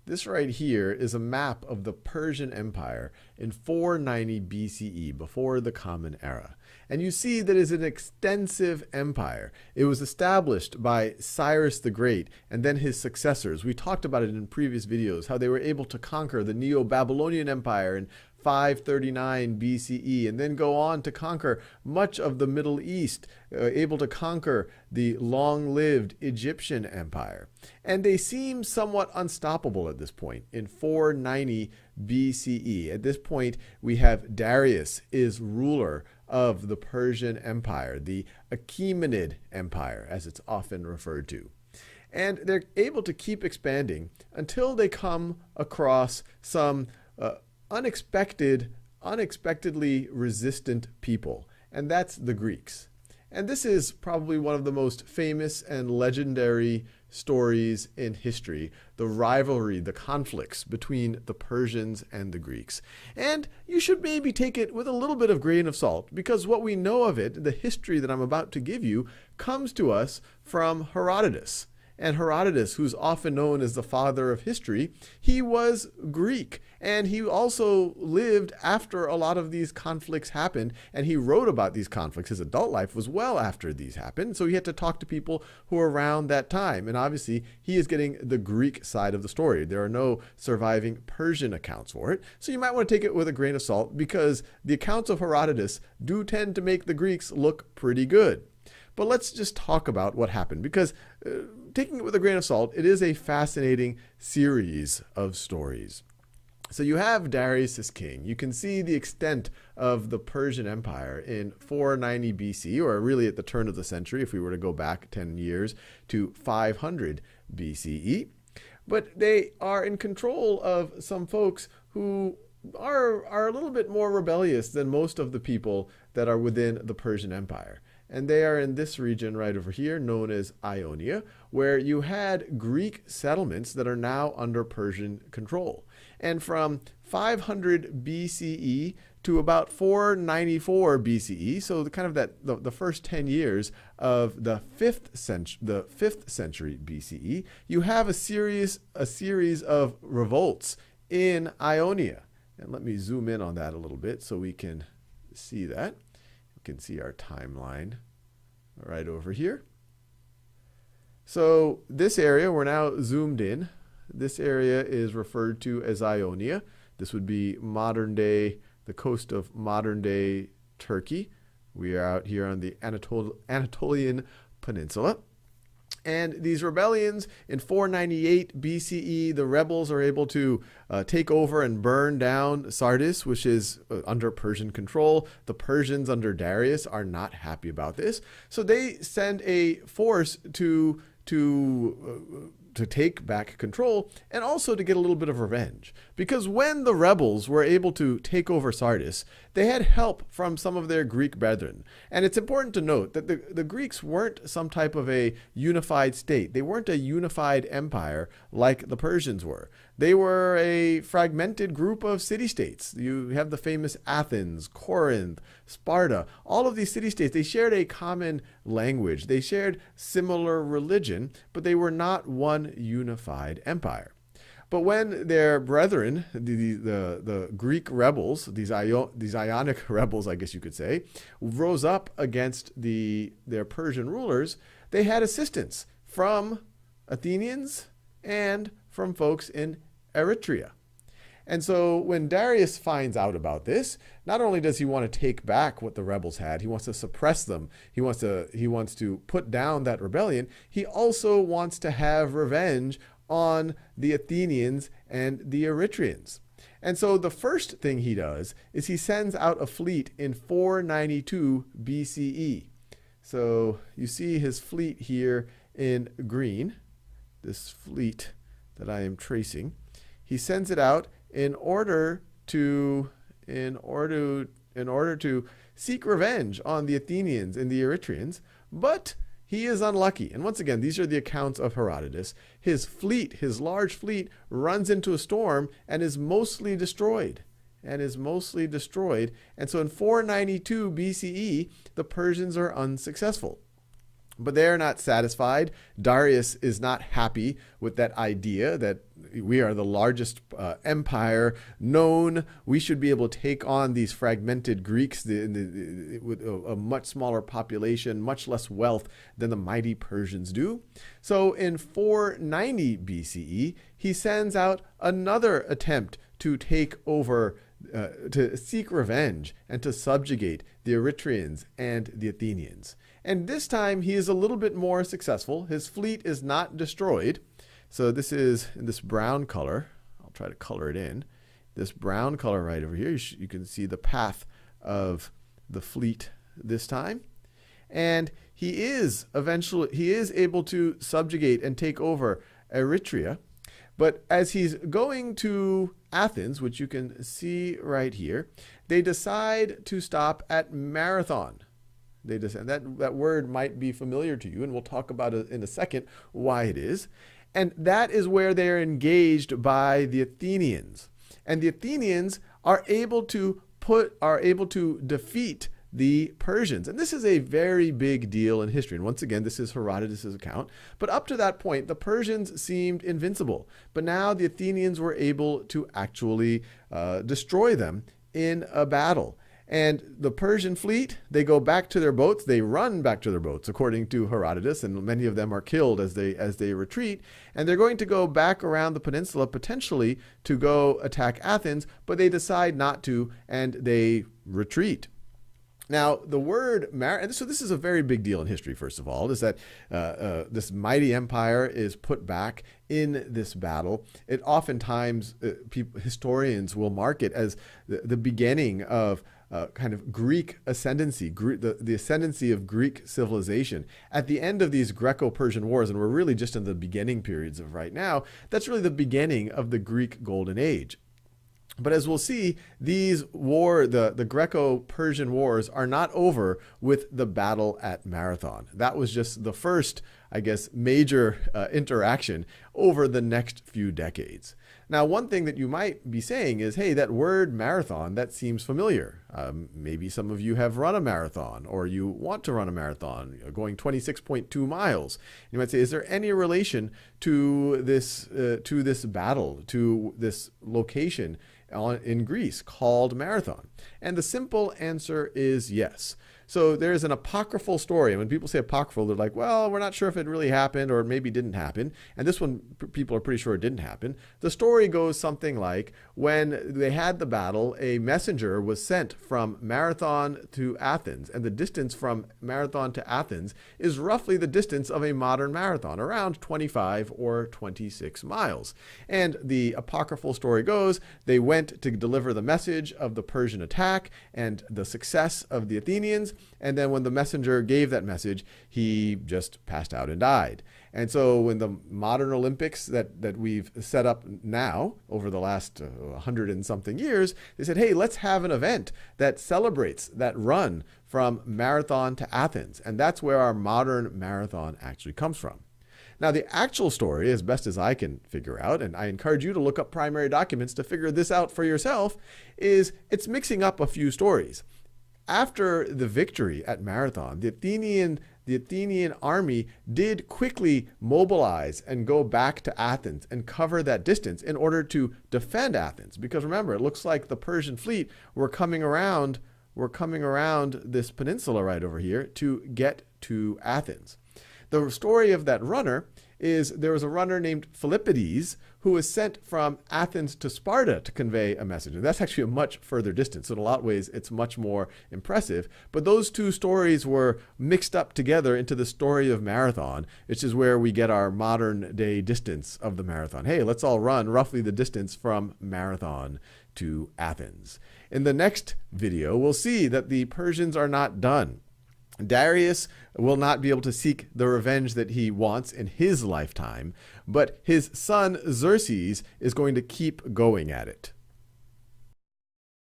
This right here is a map of the Persian Empire in 490 BCE, before the Common Era. And you see that it is an extensive empire. It was established by Cyrus the Great and then his successors. We talked about it in previous videos, how they were able to conquer the Neo-Babylonian Empire in 539 BCE, and then go on to conquer much of the Middle East, able to conquer the long-lived Egyptian Empire. And they seem somewhat unstoppable at this point in 490 BCE. At this point, we have Darius is ruler of the Persian Empire, the Achaemenid Empire, as it's often referred to. And they're able to keep expanding until they come across some unexpectedly resistant people, and that's the Greeks. And this is probably one of the most famous and legendary stories in history, the rivalry, the conflicts between the Persians and the Greeks. And you should maybe take it with a little bit of grain of salt, because what we know of it, the history that I'm about to give you, comes to us from Herodotus. And Herodotus, who's often known as the father of history, he was Greek. And he also lived after a lot of these conflicts happened. And he wrote about these conflicts. His adult life was well after these happened. So he had to talk to people who were around that time. And obviously, he is getting the Greek side of the story. There are no surviving Persian accounts for it. So you might want to take it with a grain of salt, because the accounts of Herodotus do tend to make the Greeks look pretty good. But let's just talk about what happened, because taking it with a grain of salt, it is a fascinating series of stories. So you have Darius as king. You can see the extent of the Persian Empire in 490 BC, or really at the turn of the century, if we were to go back 10 years to 500 BCE. But they are in control of some folks who are a little bit more rebellious than most of the people that are within the Persian Empire. And they are in this region right over here, known as Ionia, where you had Greek settlements that are now under Persian control. And from 500 BCE to about 494 BCE, so the first 10 years of the 5th century BCE, you have a series of revolts in Ionia. And let me zoom in on that a little bit so we can see that. Can see our timeline right over here. So this area, we're now zoomed in. This area is referred to as Ionia. This would be modern day, the coast of modern day Turkey. We are out here on the Anatolian Peninsula. And these rebellions in 498 BCE, the rebels are able to take over and burn down Sardis, which is under Persian control. The Persians under Darius are not happy about this. So they send a force to take back control, and also to get a little bit of revenge. Because when the rebels were able to take over Sardis, they had help from some of their Greek brethren. And it's important to note that the Greeks weren't some type of a unified state. They weren't a unified empire like the Persians were. They were a fragmented group of city-states. You have the famous Athens, Corinth, Sparta. All of these city-states, they shared a common language. They shared similar religion, but they were not one unified empire. But when their brethren, the Greek rebels, these Ionic rebels, I guess you could say, rose up against their Persian rulers, they had assistance from Athenians and from folks in Eritrea. And so when Darius finds out about this, not only does he want to take back what the rebels had, he wants to suppress them, he wants to put down that rebellion, he also wants to have revenge on the Athenians and the Eritreans. And so the first thing he does is he sends out a fleet in 492 BCE. So you see his fleet here in green, this fleet that I am tracing. He sends it out in order to seek revenge on the Athenians and the Eritreans, but he is unlucky. And once again, these are the accounts of Herodotus. His fleet, his large fleet, runs into a storm and is mostly destroyed. And so in 492 BCE, the Persians are unsuccessful. But they're not satisfied. Darius is not happy with that idea that we are the largest empire known. We should be able to take on these fragmented Greeks with a much smaller population, much less wealth than the mighty Persians do. So in 490 BCE, he sends out another attempt to take over, to seek revenge and to subjugate the Eretrians and the Athenians. And this time he is a little bit more successful. His fleet is not destroyed. So this is in this brown color. I'll try to color it in. This brown color right over here, you can see the path of the fleet this time. And he is able to subjugate and take over Eretria. But as he's going to Athens, which you can see right here, they decide to stop at Marathon. They decide that word might be familiar to you, and we'll talk about it in a second why it is. And that is where they are engaged by the Athenians. And the Athenians are able to defeat the Persians. And this is a very big deal in history. And once again, this is Herodotus' account. But up to that point, the Persians seemed invincible. But now the Athenians were able to actually destroy them in a battle. And the Persian fleet, they go back to their boats. They run back to their boats, according to Herodotus, and many of them are killed as they retreat. And they're going to go back around the peninsula, potentially to go attack Athens, but they decide not to, and they retreat. Now, the word so this is a very big deal in history, first of all, is that this mighty empire is put back in this battle. It oftentimes, historians will mark it as the beginning of kind of Greek ascendancy, the ascendancy of Greek civilization. At the end of these Greco-Persian wars, and we're really just in the beginning periods of right now, that's really the beginning of the Greek Golden Age. But as we'll see, the Greco-Persian wars are not over with the battle at Marathon. That was just the first, I guess, major interaction over the next few decades. Now, one thing that you might be saying is, hey, that word marathon, that seems familiar. Maybe some of you have run a marathon, or you want to run a marathon, going 26.2 miles. You might say, is there any relation to this battle, to this location in Greece called Marathon? And the simple answer is yes. So there's an apocryphal story. And when people say apocryphal, they're like, well, we're not sure if it really happened or maybe didn't happen. And this one, people are pretty sure it didn't happen. The story goes something like, when they had the battle, a messenger was sent from Marathon to Athens. And the distance from Marathon to Athens is roughly the distance of a modern marathon, around 25 or 26 miles. And the apocryphal story goes, they went to deliver the message of the Persian attack and the success of the Athenians. And then when the messenger gave that message, he just passed out and died. And so in the modern Olympics that we've set up now over the last 100 and something years, they said, hey, let's have an event that celebrates that run from Marathon to Athens. And that's where our modern marathon actually comes from. Now, the actual story, as best as I can figure out, and I encourage you to look up primary documents to figure this out for yourself, is it's mixing up a few stories. After the victory at Marathon, the Athenian army did quickly mobilize and go back to Athens and cover that distance in order to defend Athens. Because remember, it looks like the Persian fleet were coming around this peninsula right over here to get to Athens. The story of that runner is there was a runner named Philippides who was sent from Athens to Sparta to convey a message. And that's actually a much further distance. So in a lot of ways, it's much more impressive. But those two stories were mixed up together into the story of Marathon, which is where we get our modern day distance of the marathon. Hey, let's all run roughly the distance from Marathon to Athens. In the next video, we'll see that the Persians are not done. Darius will not be able to seek the revenge that he wants in his lifetime, but his son Xerxes is going to keep going at it.